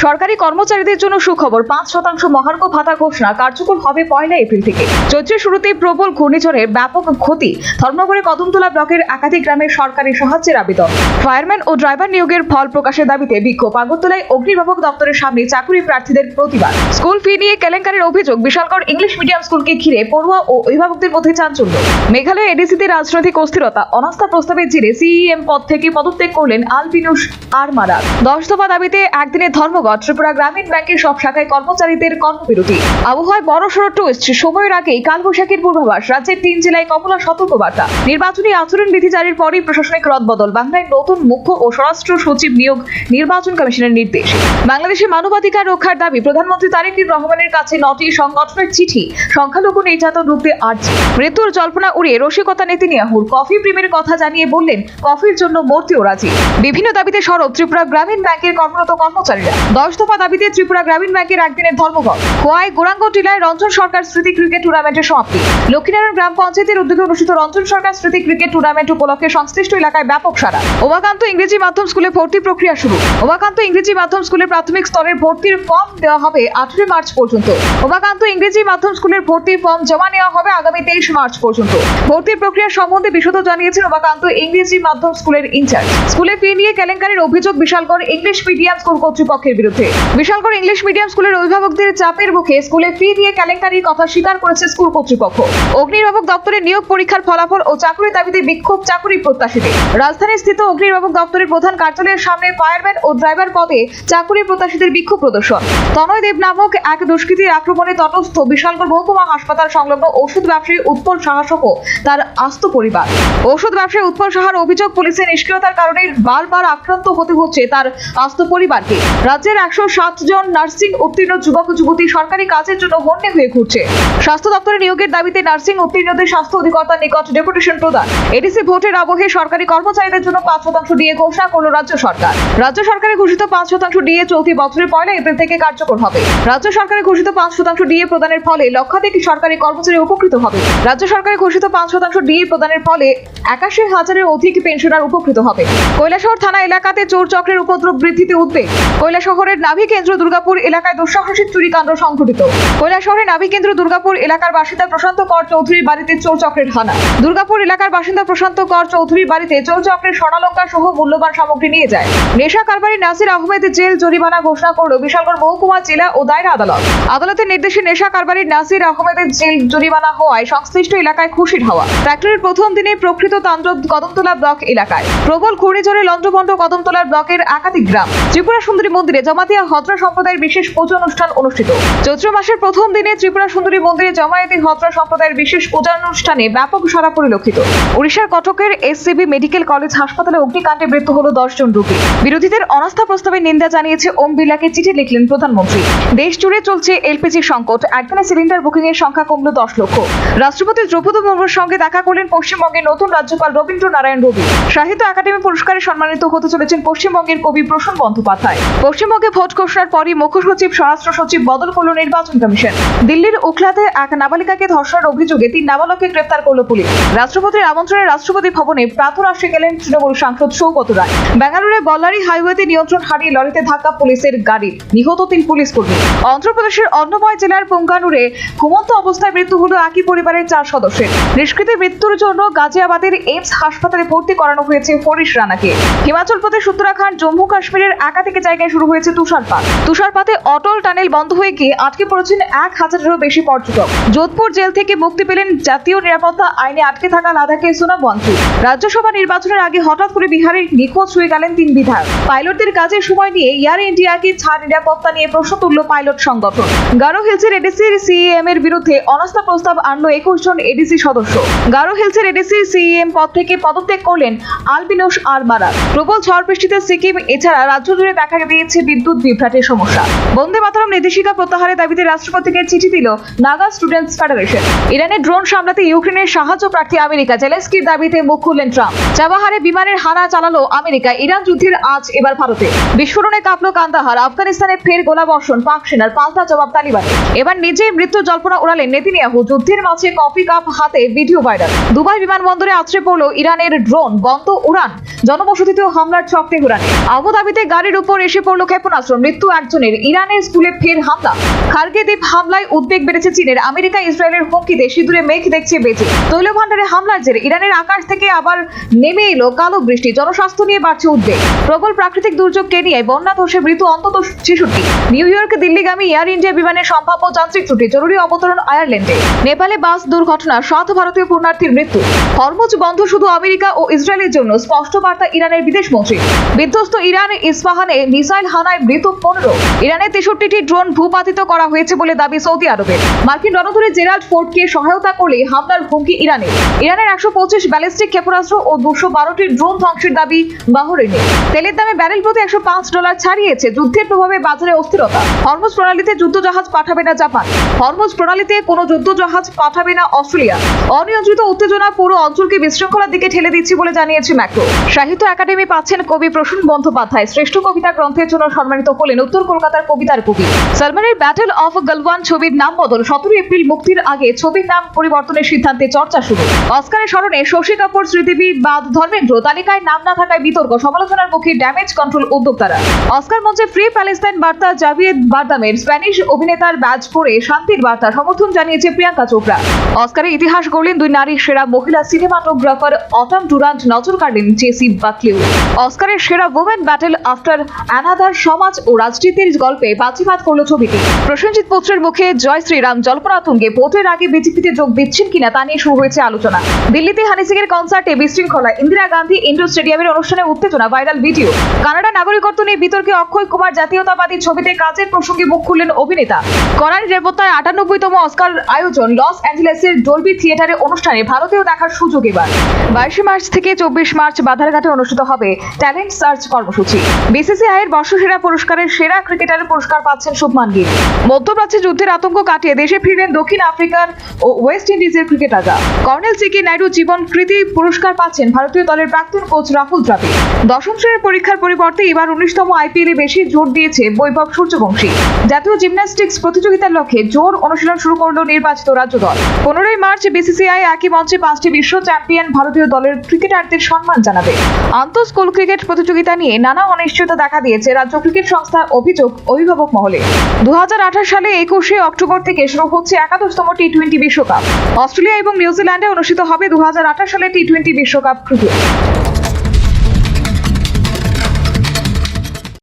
সরকারি কর্মচারীদের জন্য সুখবর, 5% মহার্ঘ ভাতা ঘোষণা কার্যকর হবে 1 এপ্রিল থেকে। চৈত্রের শুরুতেই প্রবল ঘূর্ণিঝড়ে ব্যাপক ক্ষতি, ধর্মনগরের কদমতলা ব্লকের একাধিক গ্রামের সরকারি সাহায্যের আবেদন। ফায়ারম্যান ও ড্রাইভার নিয়োগের ফল প্রকাশের দাবিতে বিক্ষোভ, আগরতলায় অগ্নিনির্বাপক দপ্তরের সামনে চাকরি প্রার্থীদের প্রতিবাদ। স্কুল ফি নিয়ে কেলেঙ্কারির অভিযোগ, বিশালগড় ইংলিশ মিডিয়াম স্কুলকে ঘিরে পড়ুয়া ও অভিভাবকদের মধ্যে চাঞ্চল্য। মেঘালয় এডিসিতে রাজনৈতিক অস্থিরতা, অনাস্থা প্রস্তাবের জেরে সিইএম পদ থেকে পদত্যাগ করলেন আলবিনুস আরমারা। 10 দফা দাবিতে একদিনের ধর্মঘট, ত্রিপুরা গ্রামীণ ব্যাংকের সব শাখায় কর্মচারীদের কর্মবিরতি। আবহাওয়ায় বড়সড় টুইস্ট, সময়ের আগেই কালবৈশাখীর পূর্বাভাস, রাজ্যের 3 জেলায় কমলা সতর্কবার্তা। নির্বাচনী আচরণবিধি জারির পরই প্রশাসনিক রদবদল, বাংলায় নতুন মুখ্য ও স্বরাষ্ট্র সচিব নিয়োগ, নির্বাচন কমিশনের নির্দেশ। বাংলাদেশে মানবাধিকার রক্ষার দাবি, প্রধানমন্ত্রী তারেক রহমানের কাছে 9টি সংগঠনের চিঠি, সংখ্যালঘু নির্যাতন রুখতে আর্জি। মৃত্যুর জল্পনা উড়িয়ে রসিকতা নেতানিয়াহুর, কফি প্রেমের কথা জানিয়ে বললেন কফির জন্য মরতেও রাজি। বিভিন্ন দাবিতে সরব ত্রিপুরা গ্রামীণ ব্যাংকের কর্মরত কর্মচারীরা। 10 দফা দাবিতে ত্রিপুরা গ্রামীণ ব্যাংকের একদিনের ধর্মঘট। খোয়াই গোরাঙ্গ টিলায় রঞ্জন সরকার স্মৃতি ক্রিকেট টুর্নামেন্টের সমাপ্তি। লক্ষ্মীনারায়ণ গ্রাম পঞ্চায়েতের উদ্যোগে অনুষ্ঠিত রঞ্জন সরকার স্মৃতি ক্রিকেট টুর্নামেন্ট উপলক্ষে সংশ্লিষ্ট এলাকায় ব্যাপক সাড়া। উমাকান্ত ইংরেজি মাধ্যম স্কুলে ভর্তি প্রক্রিয়া শুরু। উমাকান্ত ইংরেজি মাধ্যম স্কুলের প্রাথমিক স্তরের ভর্তির ফর্ম দেওয়া হবে 18 মার্চ পর্যন্ত। উমাকান্ত ইংরেজি মাধ্যম স্কুলের ভর্তির ফর্ম জমা নেওয়া হবে আগামী 23 মার্চ পর্যন্ত। ভর্তির প্রক্রিয়া সম্বন্ধে বিশদ জানিয়েছেন উমাকান্ত ইংরেজি মাধ্যম স্কুলের ইনচার্জ। স্কুলে ফি নিয়ে কেলেঙ্কারির অভিযোগ বিশালগড় ইংলিশ মিডিয়াম স্কুল কর্তৃপক্ষের বিরুদ্ধে। বিশালগড় ইংলিশ মিডিয়াম স্কুলের অভিভাবকদের চাপের মুখে স্কুলে ফি নিয়ে কেলেঙ্কারির কথা স্বীকার করেছে স্কুল কর্তৃপক্ষ। অগ্নিনির্বাপক দপ্তরের নিয়োগ পরীক্ষার ফলাফল ও চাকরির দাবিতে বিক্ষোভ চাকরি প্রত্যাশীদের। রাজধানীর স্থিত অগ্নিনির্বাপক দপ্তরের প্রধান কার্যালয়ের সামনে ফায়ারম্যান ও ড্রাইভার পদে চাকরি প্রত্যাশীদের বিক্ষোভ প্রদর্শন। তনয় দেব নামক এক দুষ্কৃতীর আক্রমণে তটস্থ বিশালগড় মহকুমা হাসপাতাল সংলগ্ন ওষুধ ব্যবসায়ী উৎপল সাহা সহ তার আস্ত পরিবার। ওষুধ ব্যবসায়ী উৎপল সাহার অভিযোগ, পুলিশের নিষ্ক্রিয়তার কারণে বারবার আক্রান্ত হতে হচ্ছে তার আস্ত পরিবারকে। রাজ্যের 107 জন নার্সিং উত্তীর্ণ যুবক যুবতী সরকারি কাজের জন্য হন্যে হয়ে ঘুরছে। স্বাস্থ্য দপ্তরে নিয়োগের দাবিতে নার্সিং উত্তীর্ণদের স্বাস্থ্য অধিকর্তার নিকট ডেপুটেশন প্রদান। এডিসি ভোটের আবহে সরকারি কর্মচারীদের জন্য 5% ডিএ ঘোষণা করল রাজ্য সরকার। রাজ্য সরকারের ঘোষিত 5% ডিএ চলতি বছরের 1 এপ্রিল থেকে কার্যকর হবে। রাজ্য সরকারের ঘোষিত 5% ডিএ প্রদানের ফলে লক্ষাধিক সরকারি কর্মচারী উপকৃত হবে। রাজ্য সরকারের ঘোষিত 5% ডিএ প্রদানের ফলে 81,000-এর অধিক পেনশনার উপকৃত হবে। কৈলাসহর থানা এলাকাতে চোর চক্রের উপদ্রব বৃদ্ধিতে উদ্বেগ। কৈলাসহরের নাভি কেন্দ্র দুর্গাপুর এলাকায় দুঃসাহসিক চুরিকাণ্ড সংঘটিত। কৈলাসহরের নাভি কেন্দ্র দুর্গাপুর এলাকার বাসিন্দা প্রশান্ত কর চৌধুরীর বাড়িতে চোর চক্রের হানা। দুর্গাপুর এলাকার বাসিন্দা প্রশান্ত কর চৌধুরীর বাড়িতে চোর চক্রের স্বর্ণালংকার সহ মূল্যবান সামগ্রী নিয়ে যায়। নেশা কারবারি নাসির আহমেদ জেল জরিমানা ঘোষণা করল বিশালগড় মহকুমা জেলা ও দায়রা আদালত। আদালতের নির্দেশে নেশা কারবারি নাসির আহমেদের জেল জরিমানা হওয়ায় সংশ্লিষ্ট এলাকায় খুশির হাওয়া। ফ্যাক্টরির প্রথম দিনে প্রকৃত তাণ্ডব কদমতলা ব্লক এলাকায়। প্রবল ঘূর্ণিঝড়ে লন্ডভন্ড কদমতলার ব্লকের একাধিক গ্রাম। ত্রিপুরা সুন্দরী মন্দিরে জমাতিয়া হজরা সম্প্রদায়ের বিশেষ পূজা অনুষ্ঠান অনুষ্ঠিত। চৈত্র মাসের প্রথম দিনে ত্রিপুরা সুন্দরী মন্দিরে জমায়েতি হজরা সম্প্রদায়ের বিশেষ পূজা অনুষ্ঠানে ব্যাপক সাড়া পরিলক্ষিত। ওড়িশার কটকের এসসিবি মেডিকেল কলেজ হাসপাতালে অগ্নিকাণ্ডে মৃত্যু হলো 10 জন রোগী। বিরোধীদের অনাস্থা প্রস্তাবের নিন্দা জানিয়েছে ওম বিড়লাকে চিঠি লিখলেন প্রধানমন্ত্রী। দেশ জুড়ে চলছে এলপিজি সংকট, একদিনে সিলিন্ডার বুকিং এর সংখ্যা কমল 10 লক্ষ। রাষ্ট্রপতি দ্রৌপদী মুর্মুর সঙ্গে দেখা করলেন পশ্চিমবঙ্গের নতুন রাজ্যপাল রবীন্দ্র নারায়ণ রবি। সাহিত্য একাডেমি পুরস্কারে সম্মানিত হতে চলেছেন পশ্চিমবঙ্গের কবি প্রসূন বন্দ্যোপাধ্যায়। পশ্চিমবঙ্গে ভোট ঘোষণার পরই মুখ্য সচিব স্বরাষ্ট্র সচিব বদল করল নির্বাচন কমিশন। দিল্লির উখলাতে এক নাবালিকাকে ধর্ষণের অভিযোগে 3 নাবালককে গ্রেফতার করল পুলিশ। রাষ্ট্রপতির আমন্ত্রণে রাষ্ট্রপতি ভবনে প্রাতরাশে গেলেন তৃণমূল সাংসদ সৌগত রায়। বেঙ্গালুরুর বল্লারি হাইওয়েতে নিয়ন্ত্রণ হারিয়ে লরিতে ধাক্কা পুলিশের গাড়ি, নিহত 3 পুলিশ কর্মী। অন্ধ্রপ্রদেশের অন্নময় জেলার পুঙ্গানুরে ঘুমন্ত অবস্থায় মৃত্যু হলো একই পরিবারের 4 সদস্যের। নিষ্কৃতির মৃত্যুর জন্য গাজিয়াবাদের এইমস হাসপাতালে ভর্তি করানো হয়েছে হরিশ রানাকে। হিমাচল প্রদেশ, উত্তরাখণ্ড, জম্মু কাশ্মীরের একাধিক জায়গায় শুরু হয়েছে তুষারপাত। তুষারপাতে অটল টানেল বন্ধ হয়ে গিয়ে আটকে পড়েছেন 1000-এরও বেশি পর্যটক। যোধপুর জেল থেকে মুক্তি পেলেন জাতীয় নিরাপত্তা আইনে আটকে থাকা লাদাখের সোনাম ওয়াংচুক। রাজ্যসভা নির্বাচনের আগে হঠাৎ করে বিহারের নিখোঁজ হয়ে গেলেন 3 বিধায়ক। পাইলটদের কাজের সময় নিয়ে এয়ার ইন্ডিয়াকে ছাড় নিরাপত্তা নিয়ে প্রশ্ন তুলল পাইলট সংগঠন। গারো হিলসের এডিসির সিএম এর বিরুদ্ধে অনাস্থা প্রস্তাব আনলো 21 জন এডিসি সদস্য। গারো হিলসের এডিসি সিএম পদ থেকে পদত্যাগ করলেন আলবিনুস আরমারা। প্রবল ঝড় বৃষ্টিতে সিকিম এছাড়া রাজ্য জুড়ে দেখা দিয়েছে বিদ্যুৎ বিভ্রাটের সমস্যা। বন্দে মাতরম নির্দেশিকা প্রত্যাহারের দাবিতে রাষ্ট্রপতিকে চিঠি দিল নাগা স্টুডেন্টস ফেডারেশন। ইরানের ড্রোন সামলাতে ইউক্রেনের সাহায্য প্রার্থী আমেরিকা। জেলেনস্কির দাবিতে মুখ খুললেন ট্রাম্প। চাবাহারে বিমানের হানা চালালো আমেরিকা। ইরান যুদ্ধের আজ এবার ভারতে। বিস্ফোরণে কাঁপলো কান্দাহার। আফগানিস্তানে ফের গোলাবর্ষণ, পাক সেনার পাল্টা জবাব তালিবানের। এবার নিজেই মৃত্যু জল্পনা উড়ালেন নেতানিয়াহু। যুদ্ধের মাঝে কফি কাপ হাতে ভিডিও ভাইরাল। দুবাই বিমানবন্দরে আছড়ে পড়ল ইরানের ড্রোন, বন্ধ উড়ান। জনবসতিতেও হামলার ছক তেহরানে। আবুধাবিতে গাড়ির উপর এসে পড়ল ক্ষেপণাস্ত্র। ক্ষেপণাস্ত্র, মৃত্যু একজনের। ইরানের স্কুলে ফের হামলা। খার্গে দ্বীপ হামলায় উদ্বেগ বেড়েছে চীনের। আমেরিকা ইসরায়েলের হুমকিতে সিঁদুরে মেঘ দেখছে বেজে। তৈল ভান্ডারে হামলার জেরে ইরানের আকাশ থেকে আবার নেমে এলো কালো বৃষ্টি। জনস্বাস্থ্য নিয়ে বাড়ছে উদ্বেগ। প্রবল প্রাকৃতিক দুর্যোগ কেনিয়ায়, বন্যা ধসে মৃত্যু অন্তত 66। নিউ ইয়র্ক দিল্লিগামী এয়ার ইন্ডিয়া বিমানের সম্ভাব্য যান্ত্রিক ত্রুটি, জরুরি অবতরণ আয়ারল্যান্ডে। নেপালে বাস দুর্ঘটনা, 7 ভারতীয় পুণ্যার্থীর মৃত্যু। হরমুজ বন্ধ শুধু আমেরিকা ও ইসরায়েলের জন্য, স্পষ্ট বার্তা ইরানের বিদেশ মন্ত্রী। বিধ্বস্ত ইরান, ইস্পাহানে মিসাইল হানায় মৃত 15। ইরানের 63টি ড্রোন ভূপাতিত করা হয়েছে বলে দাবি সৌদি আরবের। মার্কিন রণতরী জেরাল্ড ফোর্ডকে সহায়তা করলে হামলার হুমকি ইরানের। ইরানের 125 ব্যালিস্টিক ক্ষেপণাস্ত্র ও 212টি ড্রোন ধ্বংসের দাবি বাহরেইনের। তেলের দামে ব্যারেল প্রতি $105 ছাড়িয়েছে। যুদ্ধের প্রভাবে বাজারে অস্থিরতা। হরমুজ প্রণালীতে যুদ্ধজাহাজ পাঠাবে না জাপান। হরমুজ প্রণালীতে কোনো যুদ্ধজাহাজ পাঠাবে না অস্ট্রেলিয়া। অনিয়ন্ত্রিত উত্তেজনা পুরো অঞ্চলকে বিশৃঙ্খলার দিকে ঠেলে দিচ্ছে বলে জানিয়েছে ম্যাক্রো। সাহিত্য একাডেমি পাচ্ছেন কবি প্রসূন বন্দ্যোপাধ্যায়। শ্রেষ্ঠ কবিতা গ্রন্থের জন্য সম্মানিত হলেন উত্তর কলকাতার কবিতার কবি। সালমানের ব্যাটল অফ গালওয়ান ছবির নাম বদল। 17 এপ্রিল মুক্তির আগে ছবির নাম পরিবর্তনের সিদ্ধান্তে চর্চা শুরু। অস্কারের স্মরণে শশী কাপুর, শ্রীদেবী বাদ ধর্মেন্দ্র তালিকায় নাম না থাকায় বিতর্ক, সমালোচনার মুখে ড্যামেজ কন্ট্রোল উদ্যোক্তারা। অস্কার মঞ্চে ফ্রি প্যালেস্তাইন বার্তা, জাভিয়েদ বারদামের স্প্যানিশ অভিনেতার ব্যাজ পরে শান্তির বার্তা সমর্থন জানিয়েছে প্রিয়াঙ্কা চোপড়া। অস্কারে ইতিহাস গড়লেন 2 নারী সেরা মহিলা সিনেমাটোগ্রাফার অটম ডুরান্ট, নজর কাড়লেন জেসি বাকলিউ। অস্কারের সেরা ওমেন ব্যাটল আফটার অ্যানাদার সমাজ ও রাজনীতির গল্পে বাজিমাত করল ছবিটি। প্রসেনজিৎ পুত্রের মুখে জয় শ্রীরাম, জল্পনা তুঙ্গে। ভোটের আগে বিজেপিতে যোগ দিচ্ছেন কিনা তা নিয়ে শুরু হয়েছে আলোচনা। দিল্লিতে হানি সিং এর কনসার্টে বিশৃঙ্খলা, ইন্দিরা গান্ধী ইন্ডোর স্টেডিয়ামের অনুষ্ঠানে উত্তেজনা, ভাইরাল ভিডিও। কানাডা নাগরিকত্ব নিয়ে বিতর্কে অক্ষয় কুমার, জাতীয়তাবাদী ছবিতে কাজের প্রসঙ্গে মুখ খুললেন অভিনেতা। করার নিরাপত্তায় 98তম অস্কার আয়োজন লস অ্যাঞ্জেলেসের ডলবি থিয়েটারে অনুষ্ঠানে ভারতেও দেখার সুযোগ এবার। 22 মার্চ থেকে 24 মার্চ বাধারঘাটে অনুষ্ঠিত হবে ট্যালেন্ট সার্চ কর্মসূচি। বিসিসিআইয়ের বর্ষসেরা পুরস্কারের সেরা ক্রিকেটারের পুরস্কার পাচ্ছেন শুভমান গিল। মধ্যপ্রাচ্যে যুদ্ধের আতঙ্ক কাটিয়ে দেশে ফিরলেন দক্ষিণ আফ্রিকার ও ওয়েস্ট ইন্ডিজের ক্রিকেটাররা। কর্নেল সিকি নাইডু জীবন কৃতি পুরস্কার পাচ্ছেন ভারতীয় দলের প্রাক্তন কোচ রাহুল দ্রাবিড়। 10ম শ্রেণীর পরীক্ষার পরিবর্তে এবার 19তম আইপিএলে বেশি জোর দিয়েছে বৈভব সূর্যবংশী। জাতীয় জিমন্যাস্টিক্স প্রতিযোগিতার লক্ষ্যে জোর অনুশীলন শুরু করল নির্বাচিত রাজ্য দল। 15 মার্চ বিসিসিআই একই মঞ্চে 5টি বিশ্ব চ্যাম্পিয়ন ভারতীয় দলের ক্রিকেটারদের সম্মান জানাবে। আন্তঃ স্কুল ক্রিকেট প্রতিযোগিতা নিয়ে নানা অনিশ্চয়তা দেখা দিয়েছে রাজ্য ক্রিকেট সংস্থার অভিযোগ অভিভাবক মহলে। 2018 সালে 21 অক্টোবর থেকে শুরু হচ্ছে 71তম টি-20 বিশ্বকাপ। অস্ট্রেলিয়া এবং নিউজিল্যান্ডে অনুষ্ঠিত হবে 2028 সালে টি-20 বিশ্বকাপ ক্রিকেট।